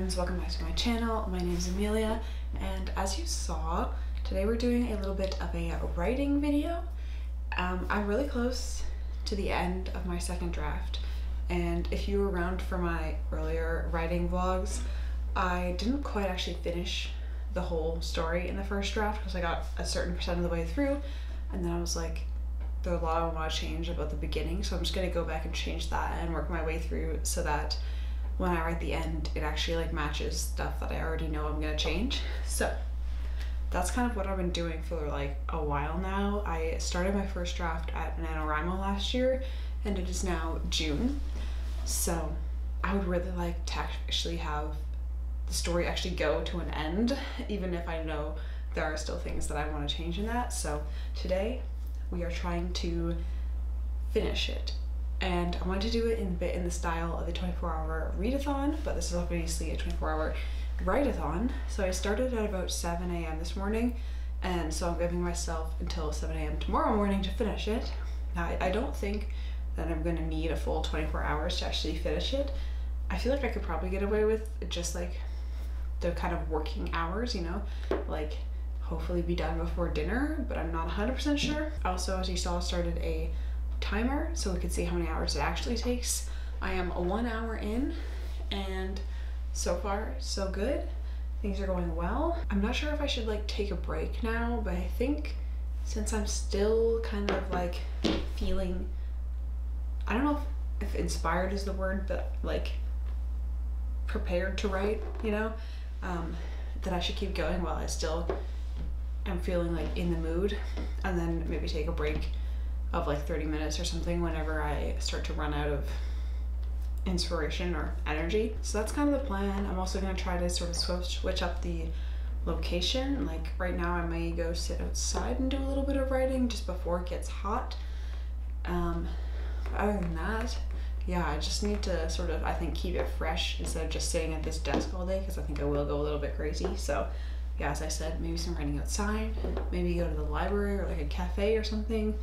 friends, welcome back to my channel. My name is Amelia, and as you saw, today we're doing a little bit of a writing video. I'm really close to the end of my second draft, and if you were around for my earlier writing vlogs, I didn't quite actually finish the whole story in the first draft because I got a certain percent of the way through, and then I was like, there's a lot I want to change about the beginning, so I'm just gonna go back and change that and work my way through so that when I write the end, it actually like matches stuff that I already know I'm gonna change. So that's kind of what I've been doing for like a while now. I started my first draft at NaNoWriMo last year, and it is now June. So I would really like to actually have the story actually go to an end, even if I know there are still things that I want to change in that. So today we are trying to finish it. And I wanted to do it in the style of a 24-hour readathon, but this is obviously a 24-hour write-a-thon. So I started at about 7 a.m. this morning, and so I'm giving myself until 7 a.m. tomorrow morning to finish it. Now, I don't think that I'm gonna need a full 24 hours to actually finish it. I feel like I could probably get away with just like the kind of working hours, you know, like hopefully be done before dinner, but I'm not 100% sure. Also, as you saw, I started a timer so we could see how many hours it actually takes. I am 1 hour in, and so far so good. Things are going well. I'm not sure if I should like take a break now, but I think since I'm still kind of like feeling, I don't know if inspired is the word, but like prepared to write, you know, that I should keep going while I still am feeling like in the mood, and then maybe take a break of like 30 minutes or something whenever I start to run out of inspiration or energy. So that's kind of the plan. I'm also going to try to sort of switch up the location. Like right now I may go sit outside and do a little bit of writing just before it gets hot. Other than that, yeah, I just need to sort of, I think, keep it fresh instead of just sitting at this desk all day, because I think I will go a little bit crazy. So yeah, as I said, maybe some writing outside, maybe go to the library or like a cafe or something.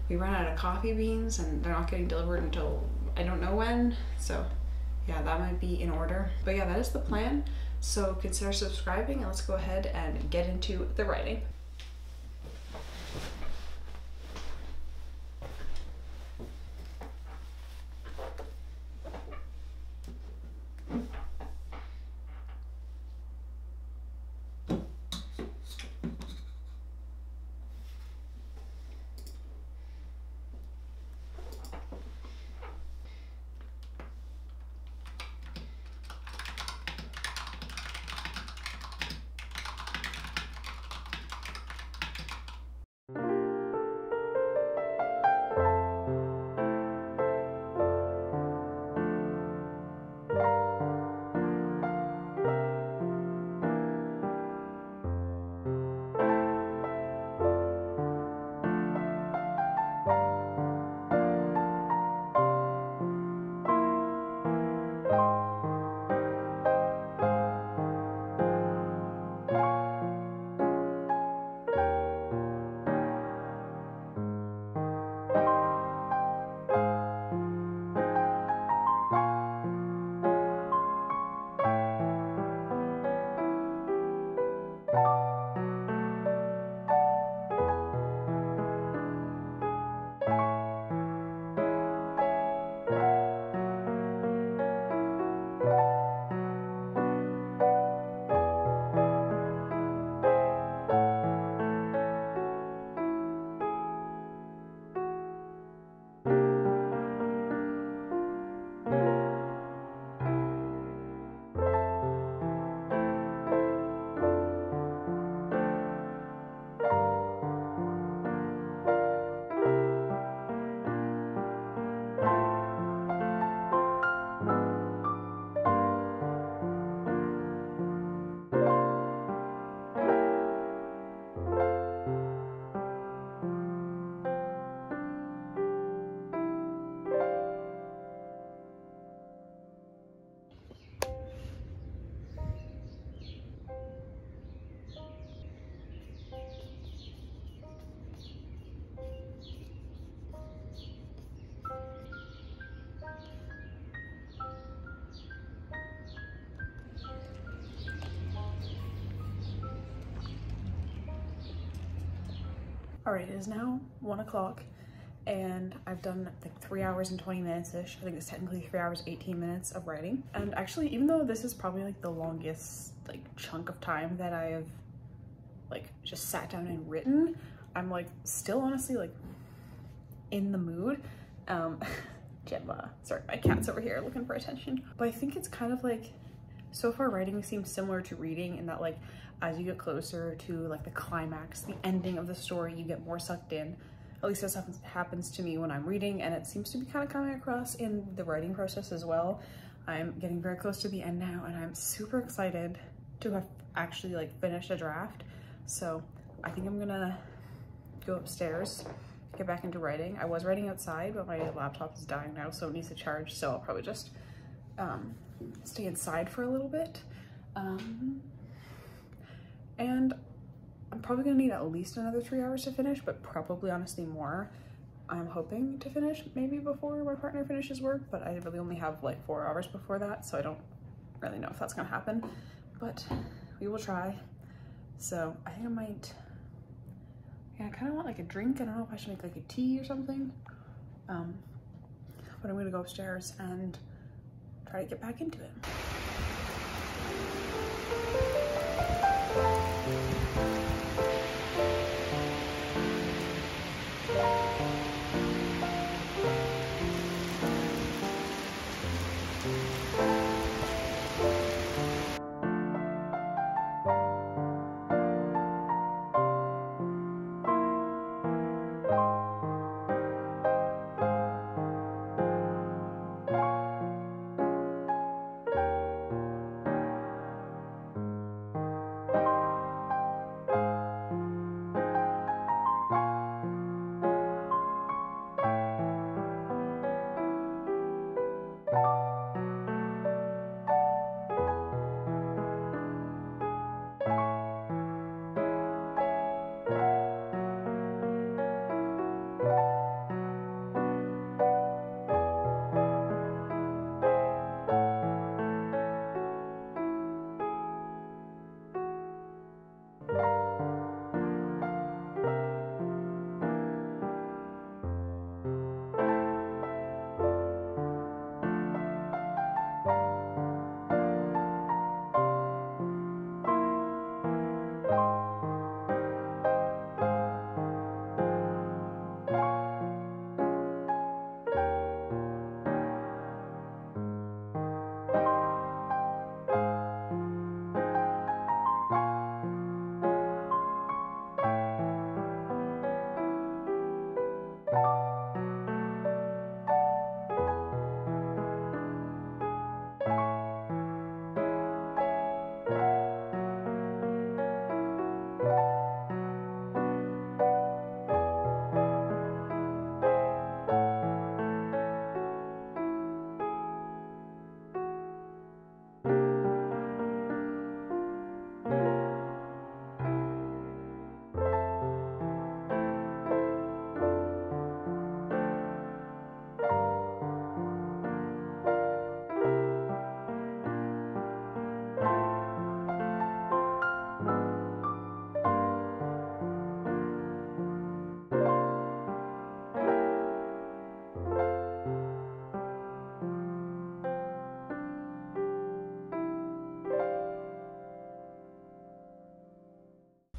We run out of coffee beans and they're not getting delivered until I don't know when. So yeah, that might be in order. But yeah, that is the plan. So consider subscribing, and let's go ahead and get into the writing. All right, it is now 1 o'clock and I've done like 3 hours and 20 minutes-ish. I think it's technically 3 hours, 18 minutes of writing. And actually, even though this is probably like the longest like chunk of time that I have like just sat down and written, I'm like still honestly like in the mood. Gemma, sorry, my cat's over here looking for attention. But I think it's kind of like, so far writing seems similar to reading in that like as you get closer to like the climax, the ending of the story, you get more sucked in. At least this happens to me when I'm reading, and it seems to be kind of coming across in the writing process as well. I'm getting very close to the end now and I'm super excited to have actually like finished a draft. So I think I'm gonna go upstairs, get back into writing. I was writing outside, but my laptop is dying now, so it needs to charge. So I'll probably just stay inside for a little bit. And I'm probably gonna need at least another 3 hours to finish, but probably honestly more. I'm hoping to finish maybe before my partner finishes work, but I really only have like 4 hours before that, so I don't really know if that's gonna happen, but we will try. So I think I might, yeah, I kind of want like a drink. I don't know if I should make like a tea or something, but I'm gonna go upstairs and try to get back into it.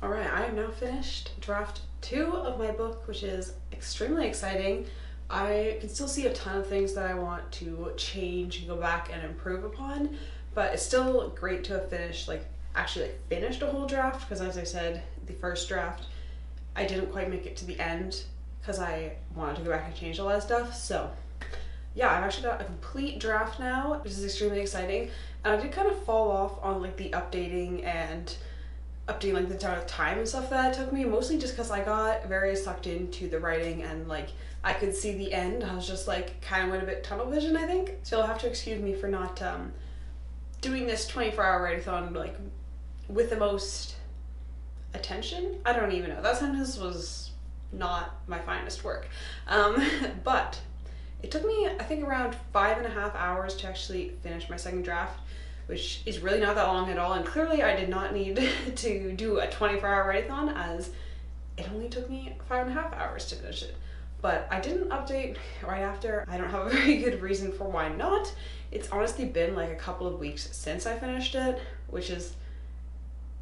All right, I am now finished draft 2 of my book, which is extremely exciting. I can still see a ton of things that I want to change and go back and improve upon, but it's still great to have finished, actually finished a whole draft, because as I said, the first draft, I didn't quite make it to the end because I wanted to go back and change a lot of stuff. So yeah, I've actually got a complete draft now, which is extremely exciting. And I did kind of fall off on the updating the time and stuff that it took me, mostly just because I got very sucked into the writing and I could see the end. I was just kind of went a bit tunnel vision, I think. So you'll have to excuse me for not doing this 24-hour write-a-thon with the most attention. I don't even know. That sentence was not my finest work. But it took me, I think, around 5.5 hours to actually finish my second draft, which is really not that long at all. And clearly I did not need to do a 24-hour write-a-thon, as it only took me 5.5 hours to finish it. But I didn't update right after. I don't have a very good reason for why not. It's honestly been like a couple of weeks since I finished it, which is,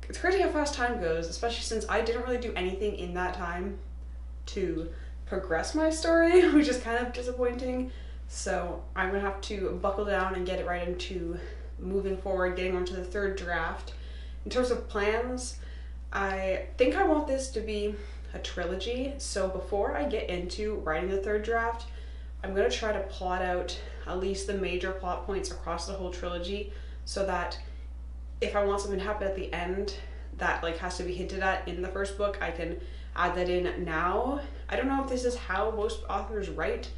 it's crazy how fast time goes, especially since I didn't really do anything in that time to progress my story, which is kind of disappointing. So I'm gonna have to buckle down and get it right into moving forward, getting onto the third draft. In terms of plans, I think I want this to be a trilogy. So before I get into writing the third draft, I'm gonna try to plot out at least the major plot points across the whole trilogy, so that if I want something to happen at the end that like has to be hinted at in the first book, I can add that in now. I don't know if this is how most authors write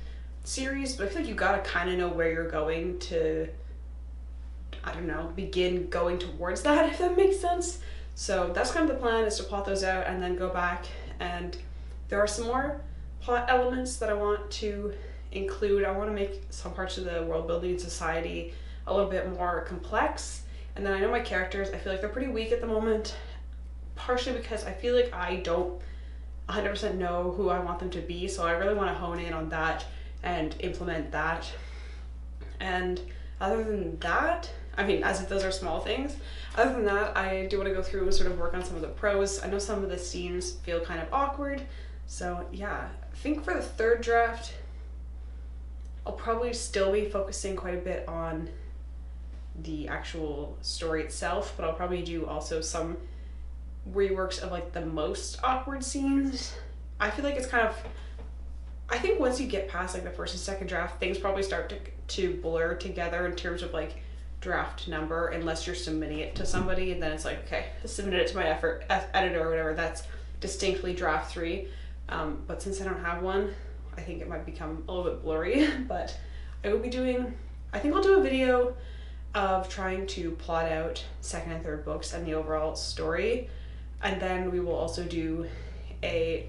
series, but I feel like you gotta kind of know where you're going to, I don't know, begin going towards that, if that makes sense. So that's kind of the plan, is to plot those out and then go back, and there are some more plot elements that I want to include. I want to make some parts of the world building and society a little bit more complex. And then I know my characters, I feel like they're pretty weak at the moment, partially because I feel like I don't 100% know who I want them to be, so I really want to hone in on that and implement that. And other than that, I mean, as if those are small things, other than that, I do want to go through and sort of work on some of the prose. I know some of the scenes feel kind of awkward, so yeah, I think for the third draft, I'll probably still be focusing quite a bit on the actual story itself, but I'll probably do also some reworks of like the most awkward scenes. I feel like it's kind of, I think once you get past like the first and second draft, things probably start to blur together in terms of like draft number, unless you're submitting it to somebody, and then it's like, okay, I submitted it to my editor or whatever, that's distinctly draft 3. But since I don't have one, I think it might become a little bit blurry. But I will be doing, I think I'll do a video of trying to plot out second and third books and the overall story, and then we will also do a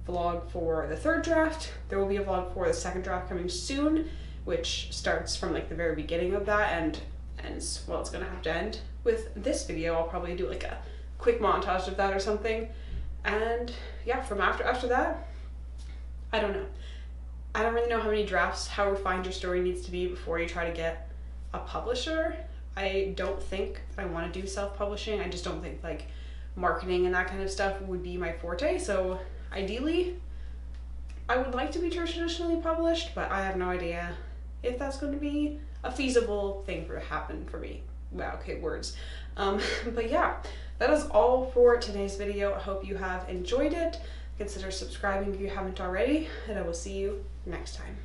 vlog for the third draft. There will be a vlog for the second draft coming soon, which starts from like the very beginning of that and ends, well, it's gonna have to end with this video. I'll probably do like a quick montage of that or something. And yeah, from after that, I don't know. I don't really know how many drafts, how refined your story needs to be before you try to get a publisher. I don't think I want to do self-publishing. I just don't think like marketing and that kind of stuff would be my forte. So ideally, I would like to be traditionally published, but I have no idea if that's going to be a feasible thing for to happen for me. Wow, okay, words. But yeah, that is all for today's video. I hope you have enjoyed it. Consider subscribing if you haven't already, and I will see you next time.